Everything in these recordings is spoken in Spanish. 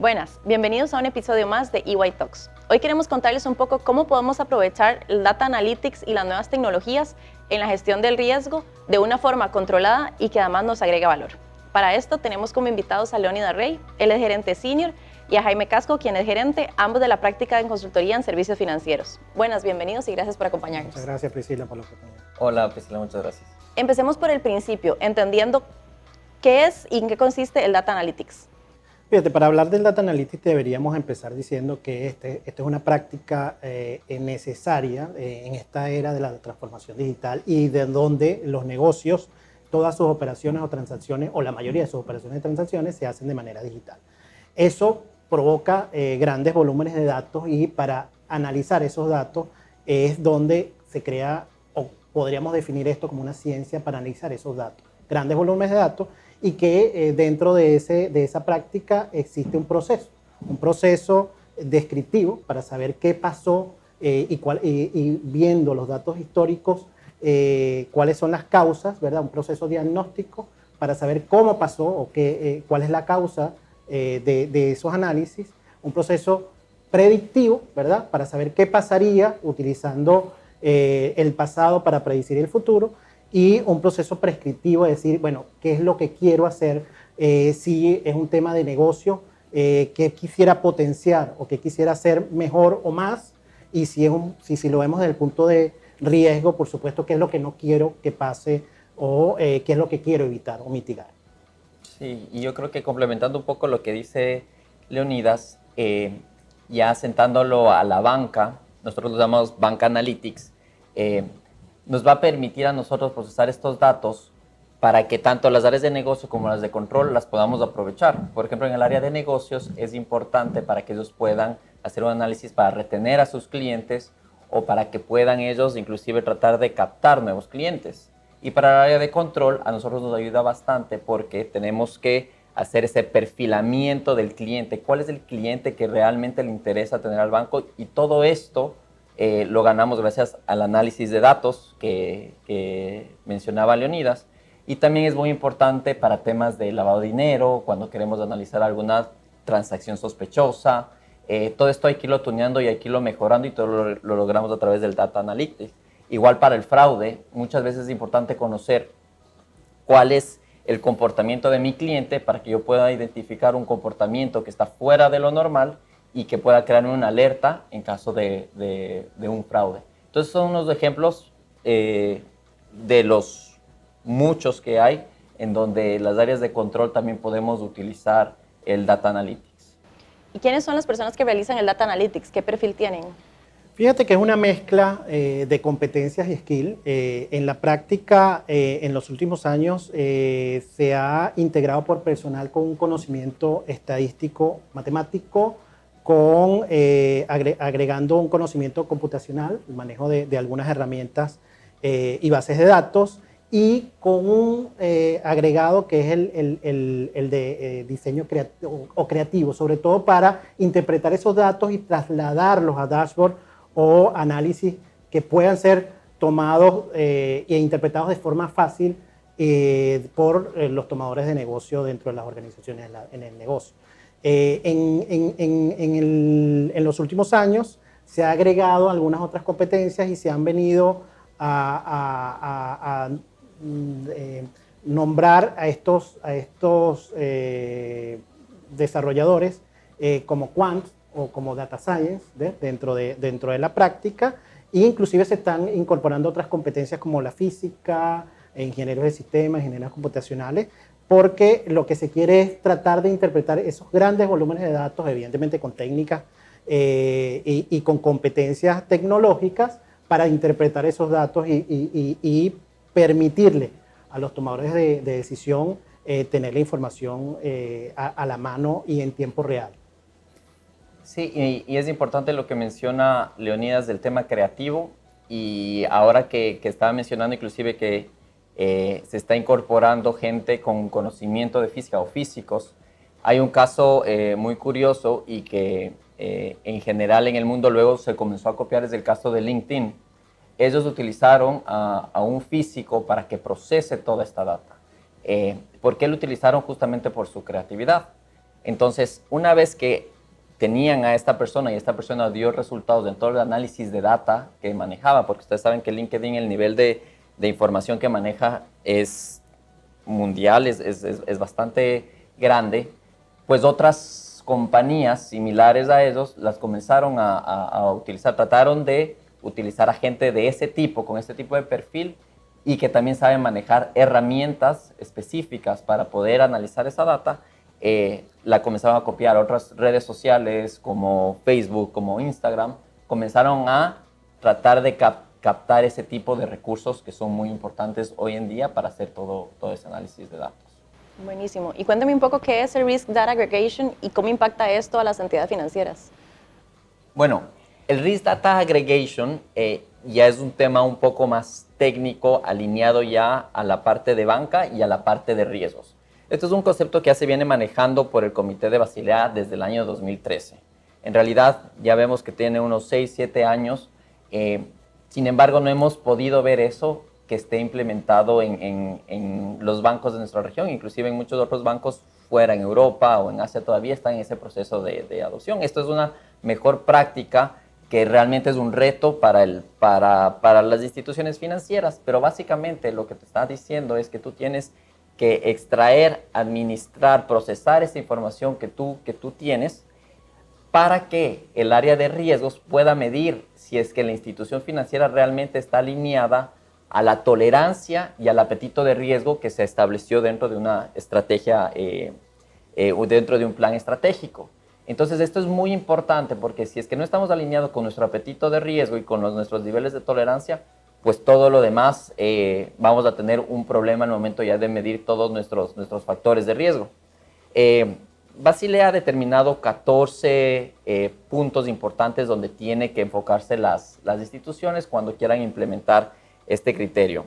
Buenas, bienvenidos a un episodio más de EY Talks. Hoy queremos contarles un poco cómo podemos aprovechar el Data Analytics y las nuevas tecnologías en la gestión del riesgo de una forma controlada y que además nos agregue valor. Para esto tenemos como invitados a Leónidas Rey, él es gerente senior, y a Jaime Casco, quien es gerente, ambos de la práctica en consultoría en servicios financieros. Buenas, bienvenidos y gracias por acompañarnos. Muchas gracias, Priscila, por la oportunidad. Hola, Priscila, muchas gracias. Empecemos por el principio, entendiendo qué es y en qué consiste el Data Analytics. Fíjate, para hablar del Data Analytics deberíamos empezar diciendo que esta es una práctica necesaria en esta era de la transformación digital y de donde los negocios, todas sus operaciones o transacciones, o la mayoría de sus operaciones y transacciones se hacen de manera digital. Eso provoca grandes volúmenes de datos y para analizar esos datos es donde se crea, o podríamos definir esto como una ciencia para analizar esos datos. Grandes volúmenes de datos y que dentro de esa práctica existe un proceso descriptivo para saber qué pasó y viendo los datos históricos, cuáles son las causas, ¿verdad? Un proceso diagnóstico para saber cómo pasó o cuál es la causa de esos análisis, un proceso predictivo, ¿verdad? Para saber qué pasaría utilizando el pasado para predecir el futuro, y un proceso prescriptivo, es decir, bueno, qué es lo que quiero hacer, si es un tema de negocio, qué quisiera potenciar o qué quisiera hacer mejor o más, y si lo vemos desde el punto de riesgo, por supuesto, qué es lo que no quiero que pase o qué es lo que quiero evitar o mitigar. Sí, y yo creo que complementando un poco lo que dice Leónidas, ya sentándolo a la banca, nosotros lo llamamos Banca Analytics, nos va a permitir a nosotros procesar estos datos para que tanto las áreas de negocio como las de control las podamos aprovechar. Por ejemplo, en el área de negocios es importante para que ellos puedan hacer un análisis para retener a sus clientes o para que puedan ellos inclusive tratar de captar nuevos clientes. Y para el área de control a nosotros nos ayuda bastante porque tenemos que hacer ese perfilamiento del cliente. ¿Cuál es el cliente que realmente le interesa tener al banco? Y todo esto lo ganamos gracias al análisis de datos que mencionaba Leónidas. Y también es muy importante para temas de lavado de dinero, cuando queremos analizar alguna transacción sospechosa. Todo esto hay que irlo tuneando y hay que irlo mejorando y todo lo logramos a través del Data Analytics. Igual para el fraude, muchas veces es importante conocer cuál es el comportamiento de mi cliente para que yo pueda identificar un comportamiento que está fuera de lo normal y que pueda crear una alerta en caso de un fraude. Entonces son unos ejemplos de los muchos que hay en donde las áreas de control también podemos utilizar el Data Analytics. ¿Y quiénes son las personas que realizan el Data Analytics? ¿Qué perfil tienen? Fíjate que es una mezcla de competencias y skill. En la práctica, en los últimos años, se ha integrado por personal con un conocimiento estadístico, matemático, agregando un conocimiento computacional, el manejo de algunas herramientas y bases de datos, y con un agregado que es el de diseño creativo, sobre todo para interpretar esos datos y trasladarlos a dashboard o análisis que puedan ser tomados e interpretados de forma fácil por los tomadores de negocio dentro de las organizaciones en el negocio. En los últimos años se ha agregado algunas otras competencias y se han venido a nombrar a estos desarrolladores como quant o como data science dentro de la práctica, e inclusive se están incorporando otras competencias como la física, ingenieros de sistemas, ingenieros computacionales, porque lo que se quiere es tratar de interpretar esos grandes volúmenes de datos, evidentemente con técnicas y con competencias tecnológicas para interpretar esos datos y permitirle a los tomadores de decisión tener la información a la mano y en tiempo real. Sí, y es importante lo que menciona Leónidas del tema creativo, y ahora que estaba mencionando inclusive que se está incorporando gente con conocimiento de física o físicos. Hay un caso muy curioso y que en general en el mundo luego se comenzó a copiar, es el caso de LinkedIn. Ellos utilizaron a un físico para que procese toda esta data. ¿Por qué lo utilizaron? Justamente por su creatividad. Entonces, una vez que tenían a esta persona y esta persona dio resultados en todo el análisis de data que manejaba, porque ustedes saben que LinkedIn, el nivel de información que maneja es mundial, es bastante grande, pues otras compañías similares a ellos las comenzaron a utilizar, trataron de utilizar a gente de ese tipo, con este tipo de perfil, y que también saben manejar herramientas específicas para poder analizar esa data. La comenzaron a copiar. Otras redes sociales como Facebook, como Instagram, comenzaron a tratar de captar ese tipo de recursos que son muy importantes hoy en día para hacer todo ese análisis de datos. Buenísimo. Y cuéntame un poco qué es el Risk Data Aggregation y cómo impacta esto a las entidades financieras. Bueno, el Risk Data Aggregation ya es un tema un poco más técnico, alineado ya a la parte de banca y a la parte de riesgos. Esto es un concepto que ya se viene manejando por el Comité de Basilea desde el año 2013. En realidad ya vemos que tiene unos 6, 7 años. Sin embargo, no hemos podido ver eso que esté implementado en los bancos de nuestra región, inclusive en muchos otros bancos fuera en Europa o en Asia todavía están en ese proceso de adopción. Esto es una mejor práctica que realmente es un reto para las instituciones financieras, pero básicamente lo que te está diciendo es que tú tienes que extraer, administrar, procesar esa información que tú tienes para que el área de riesgos pueda medir si es que la institución financiera realmente está alineada a la tolerancia y al apetito de riesgo que se estableció dentro de una estrategia o dentro de un plan estratégico. Entonces, esto es muy importante porque si es que no estamos alineados con nuestro apetito de riesgo y con nuestros niveles de tolerancia, pues todo lo demás vamos a tener un problema al momento ya de medir todos nuestros factores de riesgo. Basilea ha determinado 14 puntos importantes donde tiene que enfocarse las instituciones cuando quieran implementar este criterio.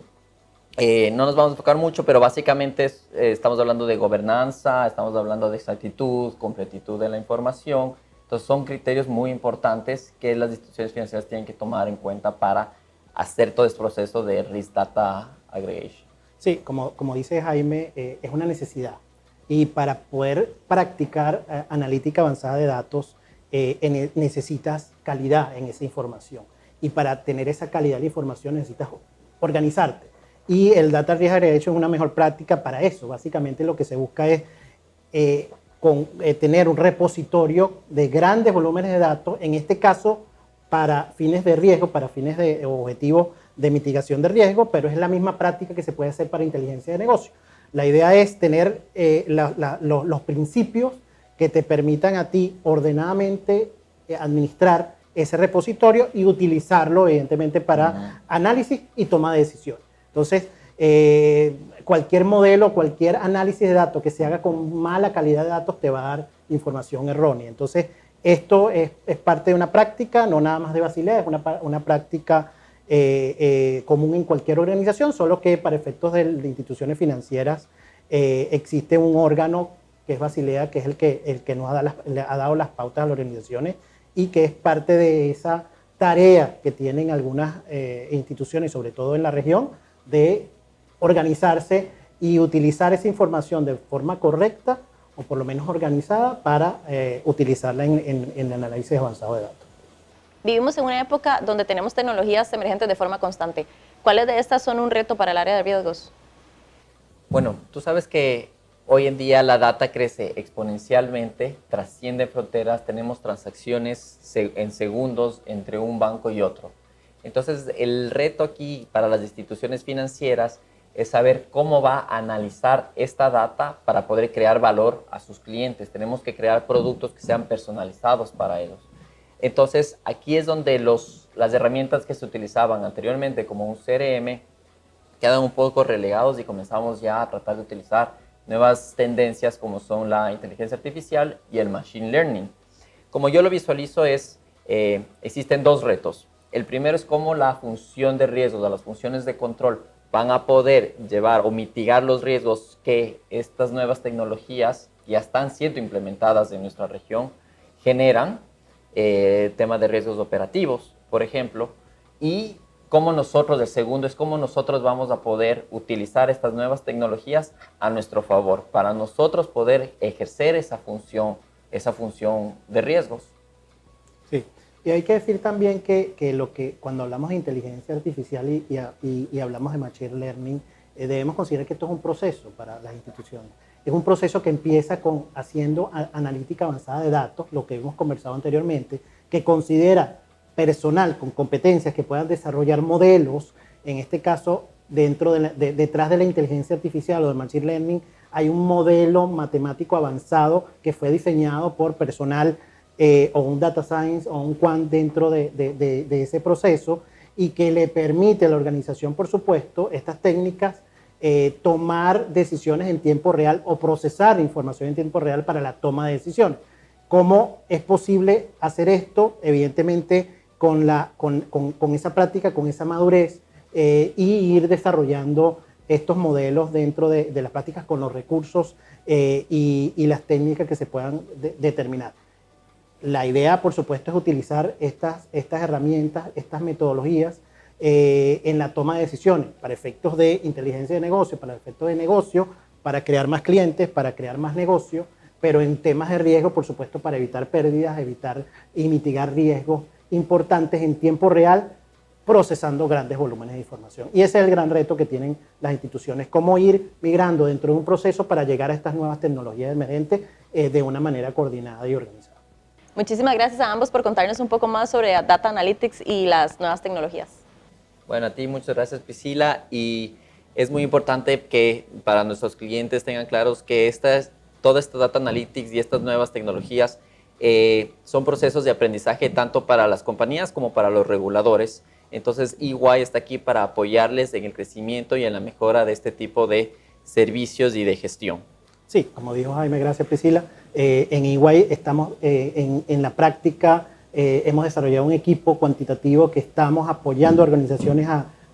No nos vamos a enfocar mucho, pero básicamente estamos hablando de gobernanza, estamos hablando de exactitud, completitud de la información. Entonces son criterios muy importantes que las instituciones financieras tienen que tomar en cuenta para hacer todo este proceso de Risk Data Aggregation. Sí, como dice Jaime, es una necesidad. Y para poder practicar analítica avanzada de datos, necesitas calidad en esa información. Y para tener esa calidad de información necesitas organizarte. Y el Data Risk Aggregation es una mejor práctica para eso. Básicamente lo que se busca es tener un repositorio de grandes volúmenes de datos, en este caso para fines de riesgo, para fines de objetivos de mitigación de riesgo, pero es la misma práctica que se puede hacer para inteligencia de negocio. La idea es tener los principios que te permitan a ti ordenadamente administrar ese repositorio y utilizarlo evidentemente para análisis y toma de decisiones. Entonces, cualquier modelo, cualquier análisis de datos que se haga con mala calidad de datos te va a dar información errónea. Entonces, esto es parte de una práctica, no nada más de Basilea, es una práctica común en cualquier organización, solo que para efectos de instituciones financieras existe un órgano que es Basilea, que es el que nos ha dado las pautas a las organizaciones y que es parte de esa tarea que tienen algunas instituciones, sobre todo en la región, de organizarse y utilizar esa información de forma correcta o por lo menos organizada para utilizarla en el análisis avanzado de datos. Vivimos en una época donde tenemos tecnologías emergentes de forma constante. ¿Cuáles de estas son un reto para el área de riesgos? Bueno, tú sabes que hoy en día la data crece exponencialmente, trasciende fronteras, tenemos transacciones en segundos entre un banco y otro. Entonces, el reto aquí para las instituciones financieras es saber cómo va a analizar esta data para poder crear valor a sus clientes. Tenemos que crear productos que sean personalizados para ellos. Entonces, aquí es donde las herramientas que se utilizaban anteriormente como un CRM quedan un poco relegados y comenzamos ya a tratar de utilizar nuevas tendencias como son la inteligencia artificial y el machine learning. Como yo lo visualizo existen dos retos. El primero es cómo la función de riesgos, las funciones de control van a poder llevar o mitigar los riesgos que estas nuevas tecnologías ya están siendo implementadas en nuestra región generan, temas de riesgos operativos, por ejemplo, y el segundo es cómo nosotros vamos a poder utilizar estas nuevas tecnologías a nuestro favor, para nosotros poder ejercer esa función de riesgos. Sí, y hay que decir también que cuando hablamos de inteligencia artificial y hablamos de machine learning, debemos considerar que esto es un proceso para las instituciones. Es un proceso que empieza haciendo analítica avanzada de datos, lo que hemos conversado anteriormente, que considera personal con competencias que puedan desarrollar modelos. En este caso, detrás de la inteligencia artificial o del machine learning, hay un modelo matemático avanzado que fue diseñado por personal o un data science o un quant dentro de ese proceso, y que le permite a la organización, por supuesto, estas técnicas, tomar decisiones en tiempo real o procesar información en tiempo real para la toma de decisiones. ¿Cómo es posible hacer esto? Evidentemente, con esa práctica, con esa madurez, y ir desarrollando estos modelos dentro de las prácticas con los recursos y las técnicas que se puedan determinar. La idea, por supuesto, es utilizar estas herramientas, estas metodologías en la toma de decisiones para efectos de inteligencia de negocio, para efectos de negocio, para crear más clientes, para crear más negocio, pero en temas de riesgo, por supuesto, para evitar pérdidas, evitar y mitigar riesgos importantes en tiempo real, procesando grandes volúmenes de información. Y ese es el gran reto que tienen las instituciones, cómo ir migrando dentro de un proceso para llegar a estas nuevas tecnologías emergentes de una manera coordinada y organizada. Muchísimas gracias a ambos por contarnos un poco más sobre Data Analytics y las nuevas tecnologías. Bueno, a ti muchas gracias, Priscila, y es muy importante que para nuestros clientes tengan claros que toda esta Data Analytics y estas nuevas tecnologías son procesos de aprendizaje tanto para las compañías como para los reguladores. Entonces, EY está aquí para apoyarles en el crecimiento y en la mejora de este tipo de servicios y de gestión. Sí, como dijo Jaime, gracias Priscila. En EY estamos en la práctica, hemos desarrollado un equipo cuantitativo que estamos apoyando a organizaciones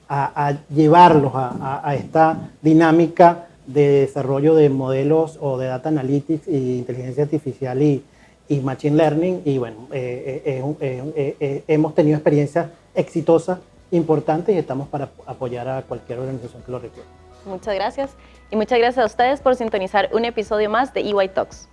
a llevarlos a esta dinámica de desarrollo de modelos o de data analytics y inteligencia artificial y machine learning. Y bueno, hemos tenido experiencias exitosas, importantes, y estamos para apoyar a cualquier organización que lo requiera. Muchas gracias. Y muchas gracias a ustedes por sintonizar un episodio más de EY Talks.